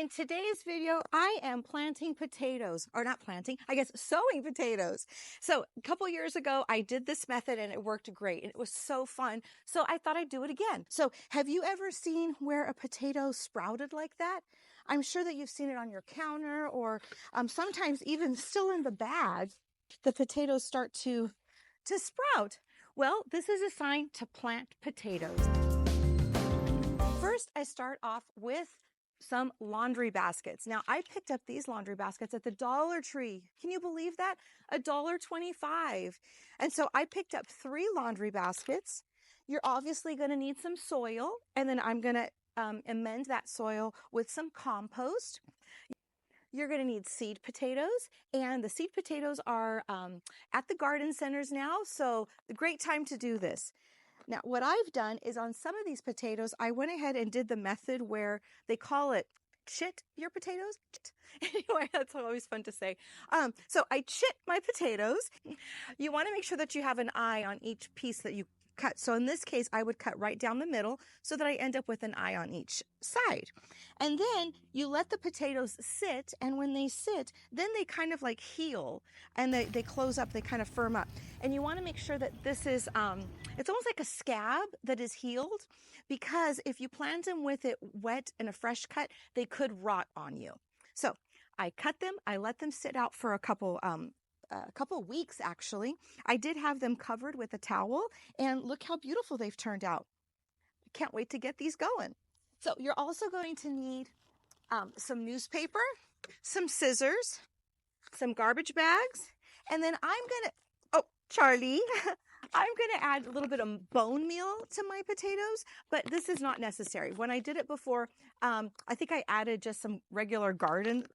In today's video, I am planting potatoes, or not planting, I guess sowing potatoes. So a couple years ago, I did this method and it worked great. And it was so fun. So I thought I'd do it again. So have you ever seen where a potato sprouted like that? I'm sure that you've seen it on your counter or sometimes even still in the bag, the potatoes start to sprout. Well, this is a sign to plant potatoes. First, I start off with some laundry baskets. Now, I picked up these laundry baskets at the Dollar Tree. Can you believe that? $1.25. And so I picked up 3 laundry baskets. You're obviously going to need some soil, and then I'm going to amend that soil with some compost. You're going to need seed potatoes, and the seed potatoes are at the garden centers now, so a great time to do this. Now, what I've done is on some of these potatoes, I went ahead and did the method where they call it chit your potatoes. Anyway, that's always fun to say. So I chit my potatoes. You want to make sure that you have an eye on each piece that you cut. So in this case, I would cut right down the middle so that I end up with an eye on each side. And then you let the potatoes sit, and when they sit, then they kind of like heal and they close up, they kind of firm up. And you want to make sure that this is, it's almost like a scab that is healed, because if you plant them with it wet and a fresh cut, they could rot on you. So I cut them, I let them sit out for a couple weeks actually. I did have them covered with a towel, and look how beautiful they've turned out. Can't wait to get these going. So you're also going to need some newspaper, some scissors, some garbage bags, and then oh, Charlie, I'm gonna add a little bit of bone meal to my potatoes, but this is not necessary. When I did it before, I think I added just some regular garden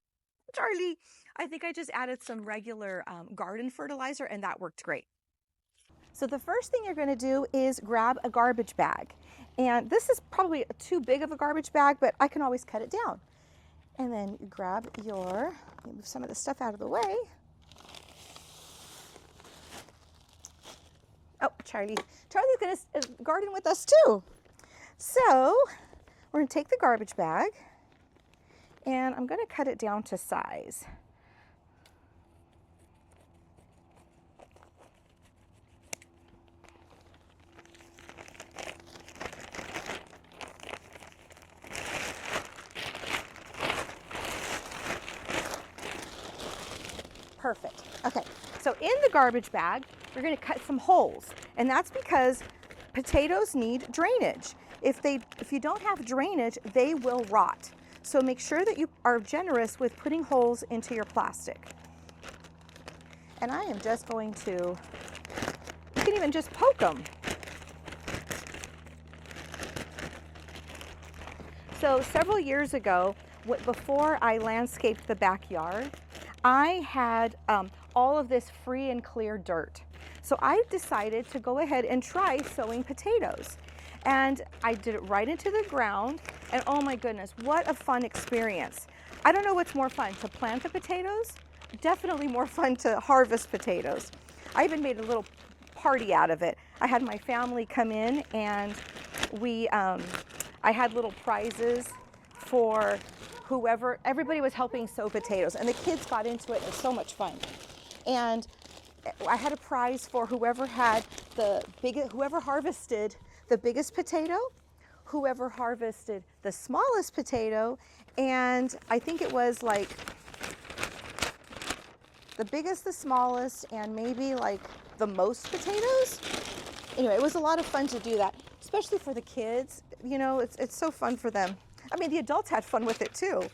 garden fertilizer, and that worked great. So the first thing you're going to do is grab a garbage bag. And this is probably too big of a garbage bag, but I can always cut it down. And then you grab move some of the stuff out of the way. Oh, Charlie's going to garden with us too. So we're going to take the garbage bag, and I'm going to cut it down to size. Perfect. Okay, so in the garbage bag, we're going to cut some holes, and that's because potatoes need drainage. If you don't have drainage, they will rot. So make sure that you are generous with putting holes into your plastic. And I am just going to, you can even just poke them. So several years ago, before I landscaped the backyard, I had all of this free and clear dirt. So I decided to go ahead and try sowing potatoes. And I did it right into the ground, and oh my goodness, what a fun experience. I don't know what's more fun, to plant the potatoes? Definitely more fun to harvest potatoes. I even made a little party out of it. I had my family come in, and I had little prizes for whoever, everybody was helping sow potatoes, and the kids got into it. It was so much fun. And I had a prize for whoever harvested the biggest potato, whoever harvested the smallest potato, and I think it was like the biggest, the smallest, and maybe like the most potatoes. Anyway, it was a lot of fun to do that, especially for the kids. You know, it's so fun for them. I mean, the adults had fun with it too,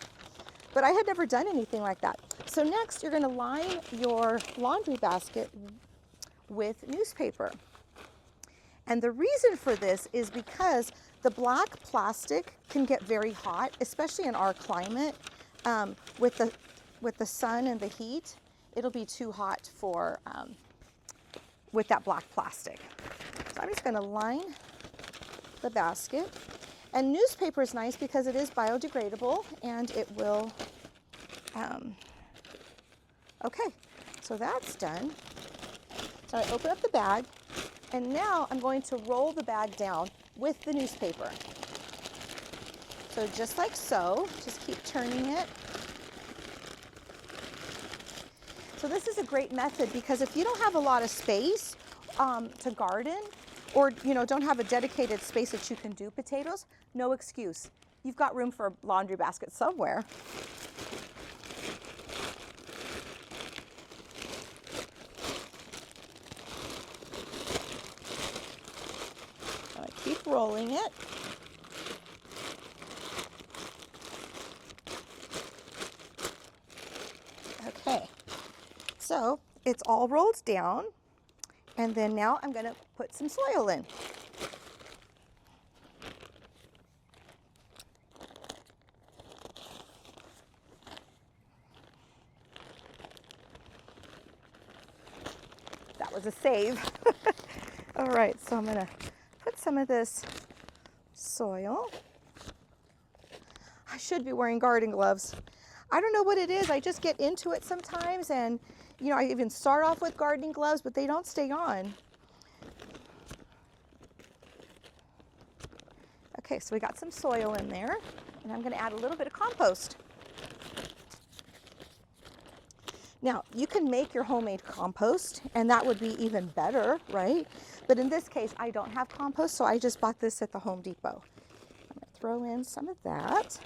but I had never done anything like that. So next, you're going to line your laundry basket with newspaper. And the reason for this is because the black plastic can get very hot, especially in our climate. With the sun and the heat, it'll be too hot for with that black plastic. So I'm just going to line the basket. And newspaper is nice because it is biodegradable, and it will, okay, so that's done. So I open up the bag, and now I'm going to roll the bag down with the newspaper. So just like so, just keep turning it. So this is a great method because if you don't have a lot of space to garden, or don't have a dedicated space that you can do potatoes, no excuse. You've got room for a laundry basket somewhere. Keep rolling it. Okay, so it's all rolled down, and then now I'm going to put some soil in. That was a save. All right, so I'm going to put some of this soil. I should be wearing garden gloves. I don't know what it is. I just get into it sometimes, and I even start off with gardening gloves, but they don't stay on. Okay, so we got some soil in there, and I'm going to add a little bit of compost. Now, you can make your homemade compost, and that would be even better, right? But in this case, I don't have compost, so I just bought this at the Home Depot. I'm going to throw in some of that.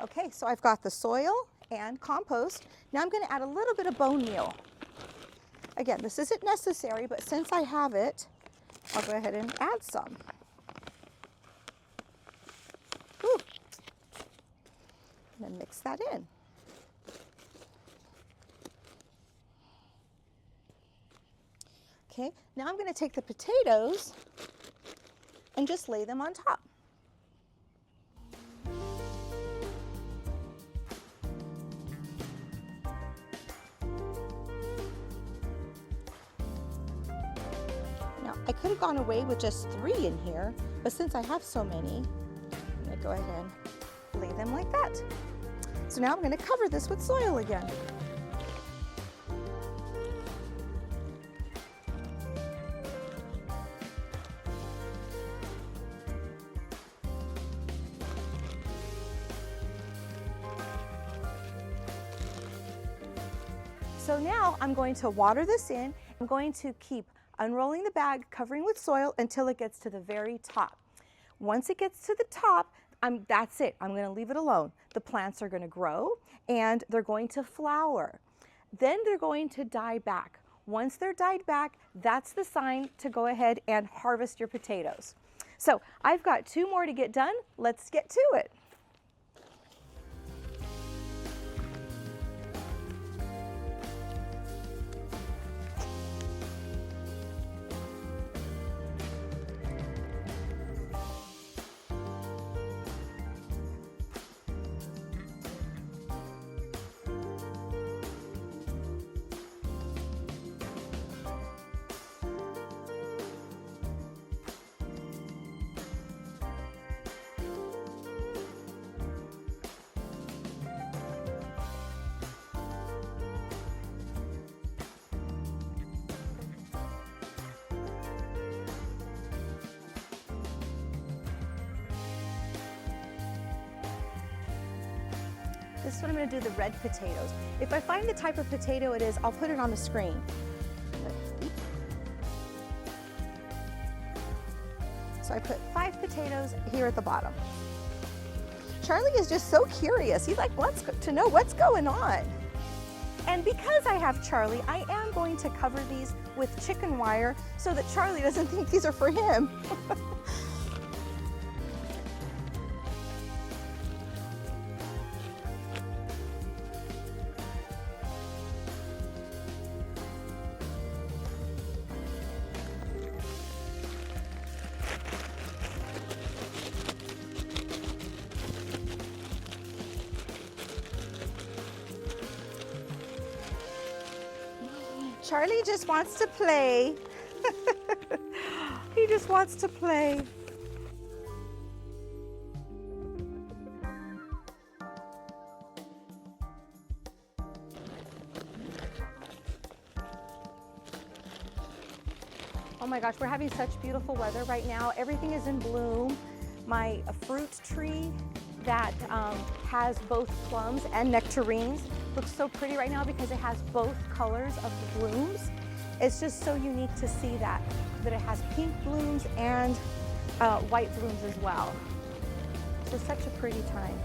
Okay, so I've got the soil and compost. Now I'm going to add a little bit of bone meal. Again, this isn't necessary, but since I have it, I'll go ahead and add some. Whew. And then mix that in. Okay, now I'm going to take the potatoes and just lay them on top. Now, I could have gone away with just 3 in here, but since I have so many, I'm going to go ahead and lay them like that. So now I'm going to cover this with soil again. So now I'm going to water this in. I'm going to keep unrolling the bag, covering with soil until it gets to the very top. Once it gets to the top, that's it. I'm going to leave it alone. The plants are going to grow and they're going to flower. Then they're going to die back. Once they're died back, that's the sign to go ahead and harvest your potatoes. So I've got 2 more to get done. Let's get to it. This is what I'm going to do, the red potatoes. If I find the type of potato it is, I'll put it on the screen. So I put 5 potatoes here at the bottom. Charlie is just so curious. He wants to know what's going on. And because I have Charlie, I am going to cover these with chicken wire so that Charlie doesn't think these are for him. Charlie just wants to play. He just wants to play. Oh my gosh, we're having such beautiful weather right now. Everything is in bloom. My fruit tree that has both plums and nectarines looks so pretty right now because it has both colors of the blooms. It's just so unique to see that it has pink blooms and white blooms as well. So such a pretty time.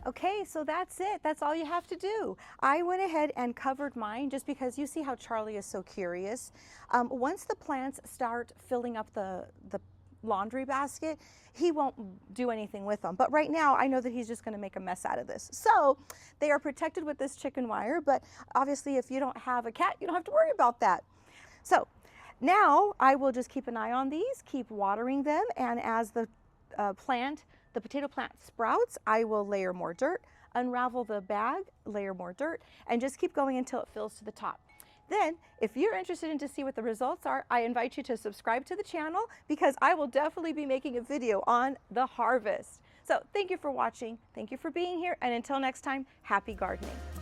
Okay, so that's it. That's all you have to do. I went ahead and covered mine just because you see how Charlie is so curious. Once the plants start filling up the laundry basket, he won't do anything with them. But right now, I know that he's just going to make a mess out of this. So they are protected with this chicken wire, but obviously if you don't have a cat, you don't have to worry about that. So now I will just keep an eye on these, keep watering them, and as the potato plant sprouts, I will layer more dirt, unravel the bag, layer more dirt, and just keep going until it fills to the top. Then, if you're interested in to see what the results are, I invite you to subscribe to the channel because I will definitely be making a video on the harvest. So thank you for watching, thank you for being here, and until next time, happy gardening.